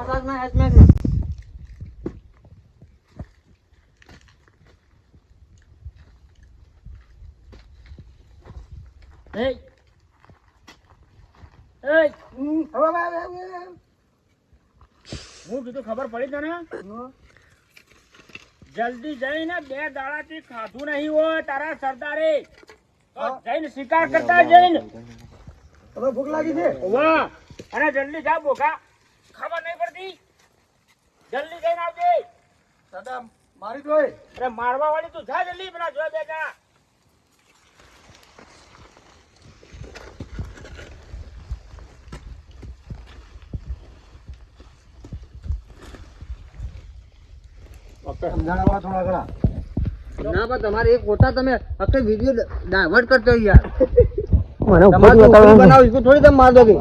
Massage માં hatch match એ હું કીધું ખબર પડી તને જલ્દી જઈને 2 દાડાથી ખાધું નહીં હોય તારા સરદારે તો જઈને શિકાર કરતા જઈને હવે ભૂખ લાગી છે વાહ અને જલ્દી જા બોકા ખબર નહીં પડતી જલ્દી જઈને આવજે દાદા મારી જોઈ અરે મારવા વાળી તું જા જલ્દી પેલા જોઈ બેટા સમજાણવા થોડા ઘણા ના પણ તમારે એક ફોટા તમે આખો વિડિયો ડાયવર્ટ કરતો યાર મને તમારે છોકરી બનાવો इसको थोड़ी तुम मार दोगे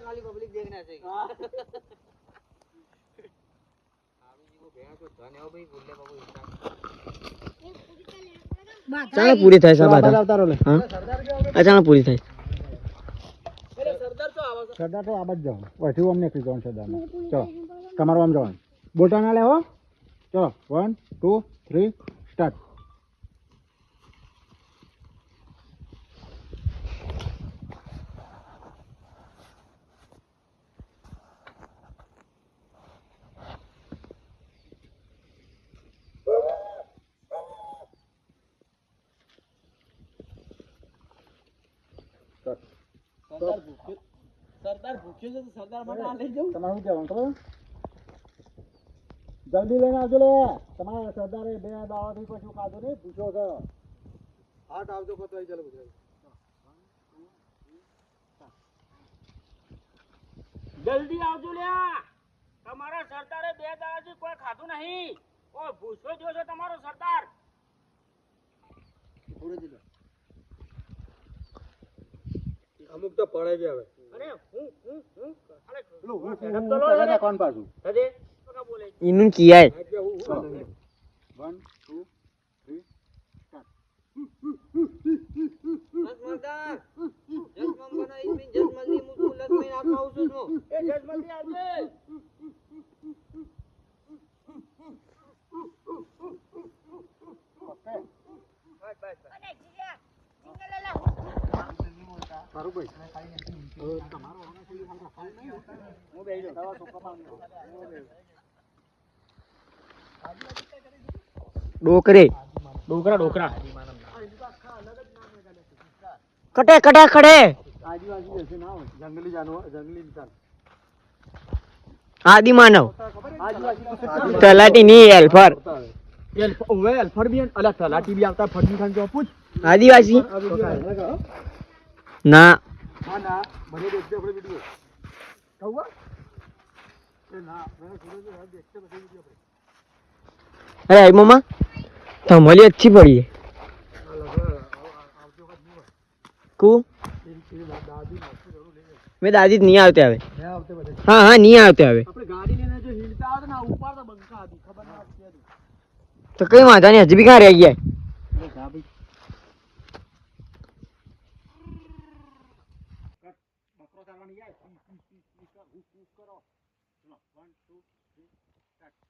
खाली पब्लिक देखना चाहिए ચાલો પૂરી થાય સાહેબ હા અચાનક પૂરી થાય સરદાર તો આ બાજ જાઓ વઠ્યું અમને નીકળી જવાનું સરદારમાં ચલો તમારું આમ જવાનું બોટા ના લે હો ચલો 1 2 3 સ્ટાર્ટ સરદાર ભૂખ્યો છે તો સરદાર માટે આ લઈ જાઉં તમારું જવાનું ખબર જલ્દી લઈને આવજો લે તમારા સરદારે 2 દાવાથી કશું ખાધું નહીં પૂછો છો હાટ આવજો કતો આવી ચાલો ગુજરાત જલ્દી આવજો લ્યા તમારા સરદારે 2 દાડાથી કોઈ ખાધું નહીં ઓ ભૂસો જો છે તમારો સરદાર અમુક તો પડે ગયા હવે અરે અરે કોણ પાછું હજે બકા બોલે ઇનું કિયાય 1 2 3 સ્ટાર્ટ સરદાર જસમન બના ઇસમિન જસમલી મુકુ લક્ષ્મી આપા આવશું છું એ જસમલી આવજે ઓકે બસ સારું ભાઈ તમારો હું બેહી જાઉં દવા સોપામાં ડોકરે ડોકરા કટે કટે ખડે આદિવાસી જશે ના હોય જંગલી જાનવર જંગલી ઇન્સાન આદિ માનવ આદિવાસી તલાટી ની એલ્ફર ઓવે અલ્ફર બી અલા તલાટી બી આવતા ફરજી ખાન જો પૂછ આદિવાસી ના હા ના મને દેખતે આપણે વિડિયો કહું એ ના મેં સુરજ દેખતે બધે વિડિયો આપણે અરે આઈ મમ્મા તમારી अच्छी पड़ी है कु मैं दादी नहीं आते हवे हाँ हाँ नहीं आते हवे આપણે ગાડી લઈને જો હિલતા આવત ને ઉપર તો બંકા હતી ખબર ના હતી तो कई वादा नहीं हज भी कहाँ रह गया है જા ભાઈ બકરો ચાલવાની જાય કરો ચલો 1 2 3 સ્ટાર્ટ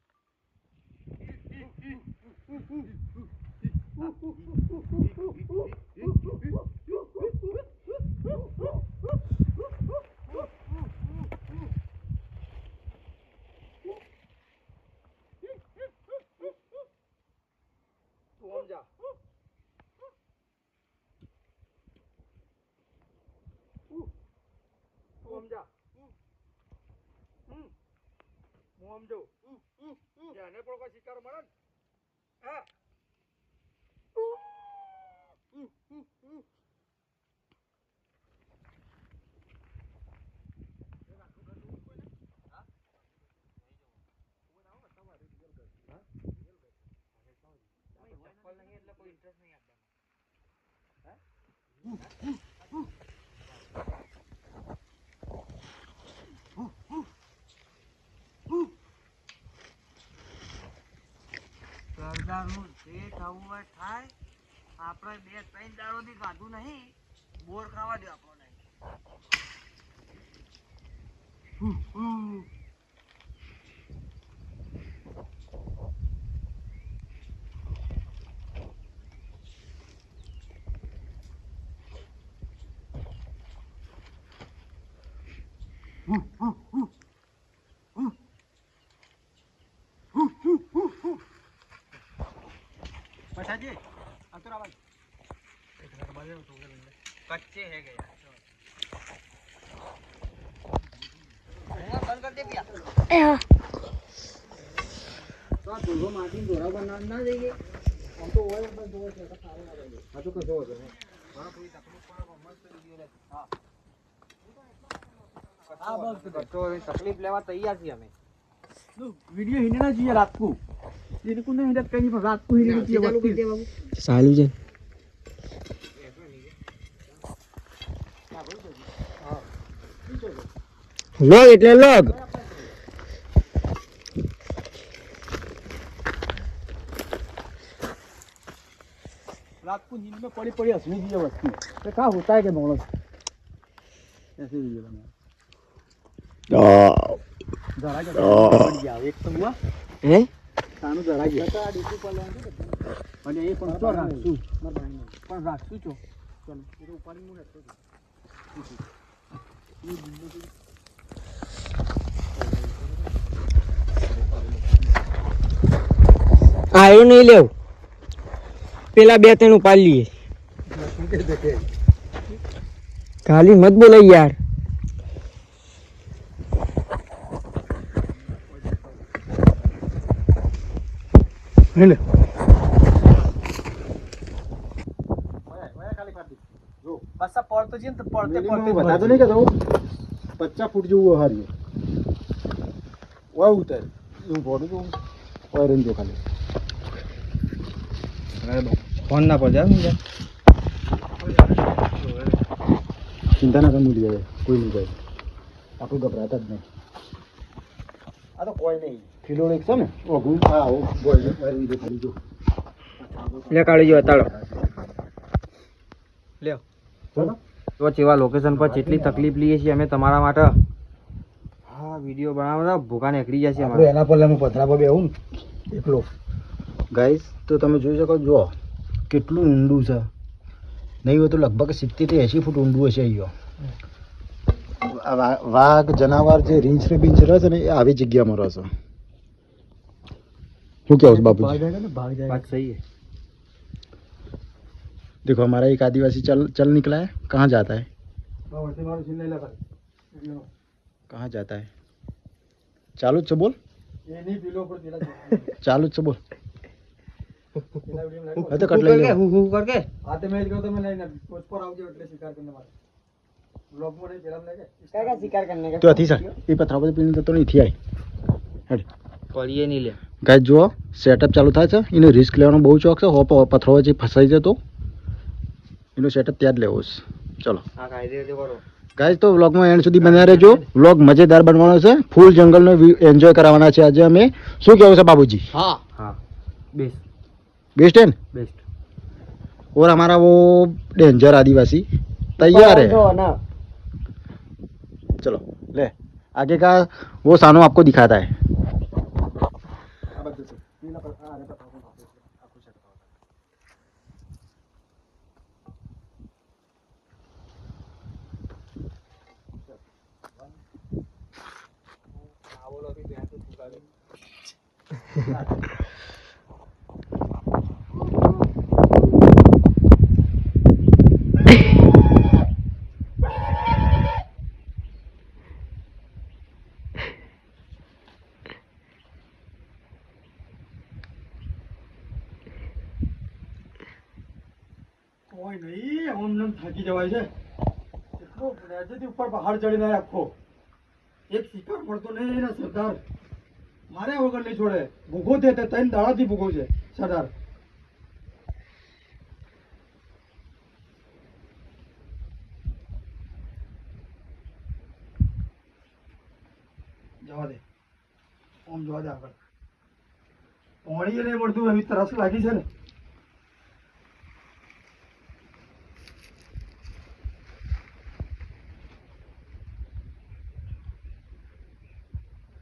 એને પણ કોઈ શિકાર મળે ને હા સરદારનું જે થવું હોય થાય આપણે 2-3 દાડોથી ખાધું નહીં બોર ખાવા દે આપણો નહીં પછાજી અંતર આવાજ कच्चे है गया बंद कर दे भैया तो दोनों माटी दोरा बना ना देंगे हम तो ओए बस दो से का सारे ना देंगे हां तो कसो हो गए हां कोई तकलीफ पड़ा मस्त वीडियो ले हां हां बस तो तकलीफ लेवा तैयार थी हमें वीडियो हिलना चाहिए रात को दिन को नहीं हिलत कहीं पर रात को हिलना चाहिए चालू कर दे बाबू चालू છે लोग એટલે લોગ रात को नींद में पड़ी पड़ी हंसने की वस्तु तो क्या होता है कि मानो ऐसे वीडियो बना जरा के पड़ गया एक तो हुआ હે તાનું જરા ગયા તો આ ડીસી પર લેવાનું અને એ પણ તો રાખશું પણ રાખશું છો ચલો એ તો ઉપાડી હું નતો આયો નહીં લેવ પેલા બે ત્રણ ઉપાડી લઈએ ખાલી મત બોલાય યાર હેલે પાછા પડતો છે ને તો પડતે બતા તો નહીં કે તો 50 ફૂટ જેવું હાર્યું વાવ ઉતર હું બોડું તો ઓરન જો ખાલી ફોન ના પડે ચિંતા ના કર મળી જાય કોઈ નહીં જાય આપણે ગભરાતા જ નહીં આ તો કોઈ નહીં કિલો એક છે ને ઓગું હા ઓ બોલ ઓરન જો ખાલી જો લે કાઢી જો તાળો લ્યો ચલો તો ચેવા લોકેશન પર જેટલી તકલીફ લઈએ છીએ અમે તમારા માટે હા વિડીયો બનાવવા ભૂકા નીકળી જાય છે આપણે એના પર હું પથરા પર બેહું એકલો ગાઈસ તો તમે જોઈ શકો જો કેટલું ઊંડું છે નહીં હોય તો લગભગ 70 થી 80 ફૂટ ઊંડું હશે અહીંયા વાઘ જનાવર જે રીંછ ને બીંછ રહે છે ને એ આવી જગ્યામાં રહે છે શું કહો બાપુજી बात सही है देखो हमारा एक आदिवासी चल निकला है कहाँ जाता है कहाँ जाता है चालू से बोल चालू से बोल तो कट लेंगे હું કરકે क्या शिकार करने का तो अथी सर ये पत्थर पर पीने तो नहीं थी आई हट પડીએ નહીં લે गाइस जो सेटअप चालू था છે એને રિસ્ક લેવાનો બહુ ચોક છે હો પથરો વચ્ચે ફસાઈ જતો એનો સેટઅપ ત્યાં જ લેવો છે ચલો આ કાયદે રીતે કરો ગાઈસ તો વ્લોગમાં એન્ડ સુધી બન્યા રહેજો વ્લોગ મજેદાર બનવાનો છે ફૂલ જંગલનો એન્જોય કરવાના છે આજે અમે શું કહેવું છે બાબूजी हाँ हाँ बेस्ट बेस्ट है ना? बेस्ट और हमारा वो डेंजर आदिवासी तैयार है चलो ले आगे का वो सानो आपको दिखाता है કોઈ નહીં આમ થાકી જવાય છે એટલો રાજ્યથી ઉપર પહાડ ચડીને આખો એક શિકાર પડતો નહીં ને સરદાર મારે વગર નહીં છોડે ભૂખો છે તે 3 દાડાથી ભૂખો છે સરદાર જવા દે આમ જવા દે આગળ પાણી નહીં મળતું એવી તરસ લાગી છે ને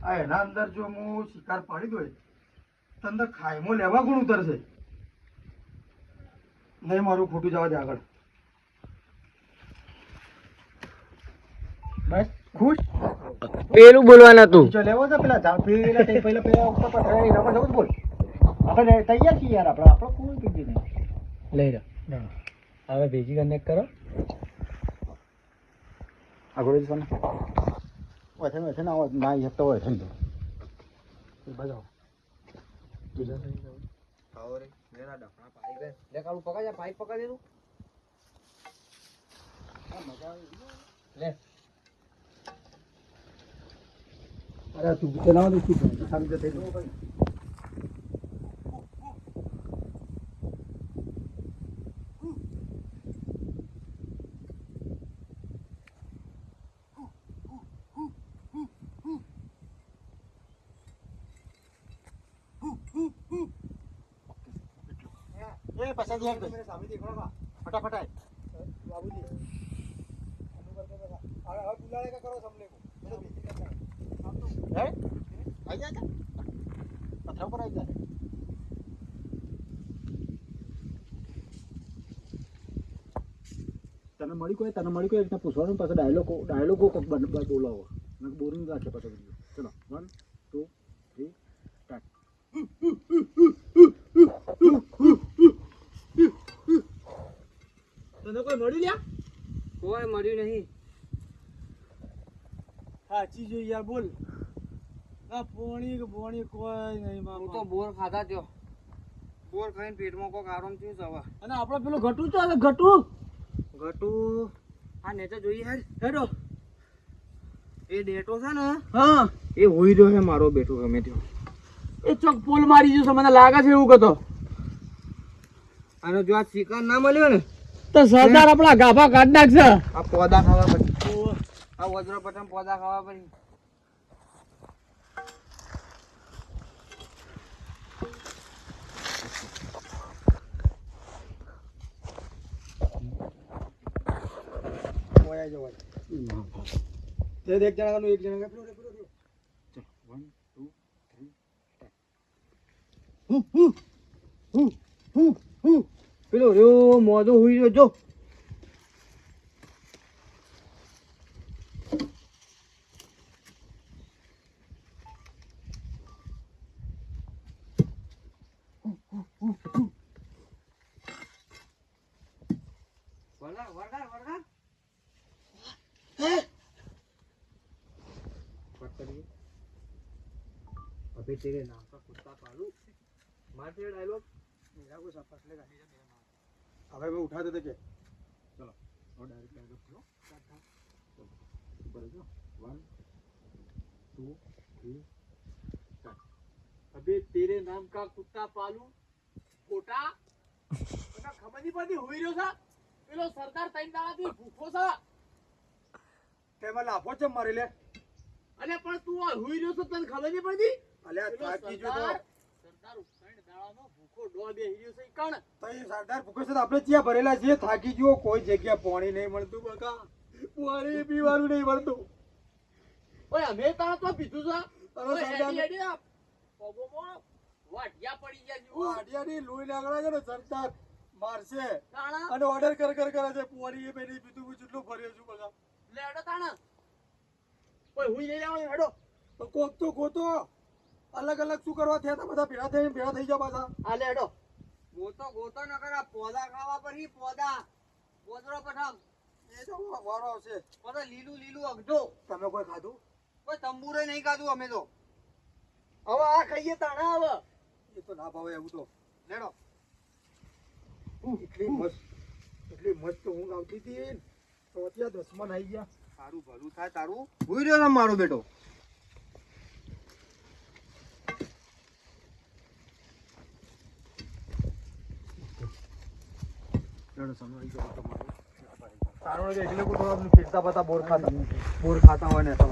આ એના અંદર જો હું શિકાર પાડી દઉં તો અંદર ખાયમો લેવા કોણ ઉતરશે નહીં મારું ખોટું જવા દે આગળ બસ ખુશ પેલું બોલવાનું હતું. જો લેવો તો પેલા પેલા પેલા ઉપર પથરાય એના પર જવું જ બોલ. આપણે તૈયાર છીએ યાર, આપણે કોઈ બીજી નહીં. લઈ રહ્યો હવે ભેજી કનેક્ટ કરો. આગળ જ કોને વથે ના ના શકતો હોય છે તો બજાવો તુજા નહીં જાવ આવો રે મેરા ડફણા પાઈ ગયે લે કાળું પકડ જા પાઇપ પકડ દેલું આ મજા આવે લે. અરે તું ચલાવ દે તું સમજે થઈ ગયો ભાઈ. એ પસંદ યાર મેરે સામે દેખો કા फटाफट आए बाबूजी अरे अब बुलाने का करो सामने को मेरे बेटी का काम तो है आ जा जा पत्थर पर आ जा तने मड़ी को इतना पूछવાનું પાછો ડાયલોગ કોક બોલાવો નક બોરિંગ રાખે પાછો વિડિયો. ચલો 1 2 3 સ્ટાર્ટ. તને કોઈ મળ્યું લ્યા? કોઈ મળ્યું નહીં. સાચી જો યાર બોલ. ના પોણી કોઈ નહીં હું તો બોર ખાધા ત્યો. બોર ખાઈને પેટમાં કોક આરામ થયું છે હવે. અને આપણે પેલું ઘટું તો હવે ઘટું આ નેચે જોઈએ હેડ. હેડો એ ડેટો છે ને હા એ હોઈ રહ્યો છે મારો બેટો ગમે ત્યો. એ ચોક પોલ મારી જશે મને લાગે છે એવું કતો. અને જો આ શિકાર ના મળ્યો ને તો સરદાર આપણા ગાભા કાઢ નાખશે. આ પોદા ખાવા પડી. આ વજ્ર પટમ પોદા ખાવા પડી. ઓયા જો તે એક જણાનું એક જણા પેલો ચલ 1 2 3 પેલો રહ્યો મોદો હોઈ રહ્યો જો. अबे तेरे नाम का कुत्ता पालू मार तेरा डायलॉग मेरा कोई सब फसले का नहीं है मेरा नाम. अबे वो उठा देते के चलो और डायरेक्ट डायलॉग करो स्टार्ट था ऊपर जाओ 1 2 3 स्टार्ट. अबे तेरे नाम का कुत्ता पालू कोटा મને ખબર નહીં પડતી હોઈ રહ્યો છે પેલો સરદાર તૈન દાડાથી ભૂખો છે તેમાં લાફો ચમ મારી લે. અલે પણ તું હોઈ રહ્યો છે તને ખબર નહીં પડતી? અલ્યા થાકી જો તો સરદાર ઉત્તરાયણ દાડાનો ભૂખો ડો બેહી રહ્યો છે કણ તો એ સરદાર ભૂખો છે તો આપણે ચિયા ભરેલા છે થાકી જો કોઈ જગ્યા પાણી નહીં મળતું બકા પાણી પીવાનું નહીં મળતું. ઓય અમે તારા તો પીધું છે તારો સરદાર પોગોમો વાડિયા પડી ગયા જો વાડિયાની લોહી લાગડા છે ને સરદાર મારશે અને ઓર્ડર કરે છે પાણી એ બેની પીધું હું જેટલું ભર્યો છું બકા લે હેડો તાણા ઓય હુઈ લઈ લેવાનો હેડો તો કોક તો ગોતો અલગ અલગ શું કરવા થયા હતા બધા ભેળા થઈ જાવ પાછા. આ લે હેડો ગોતો ન કરા પોદા ખાવા પડી. પોદા પોદરો પઠામ એ જો વારો આવશે. પોદા લીલું અગજો. તમે કોઈ ખાધું? કોઈ તંબુરે નહીં ખાધું અમે તો. હવે આ ખાઈએ તાણા હવે એ તો ના ભાવે એવું તો લેડો. એટલી મસ્ત ઊંઘ આવતી હતી તો અત્યારે 10માં આવી ગયા. સારું ભલું થાય તારું. ભૂઈ રહ્યો છે મારો બેટો. તારો એટલે કોઈ ફિરતા પતા બોર ખાતા હોય ને તો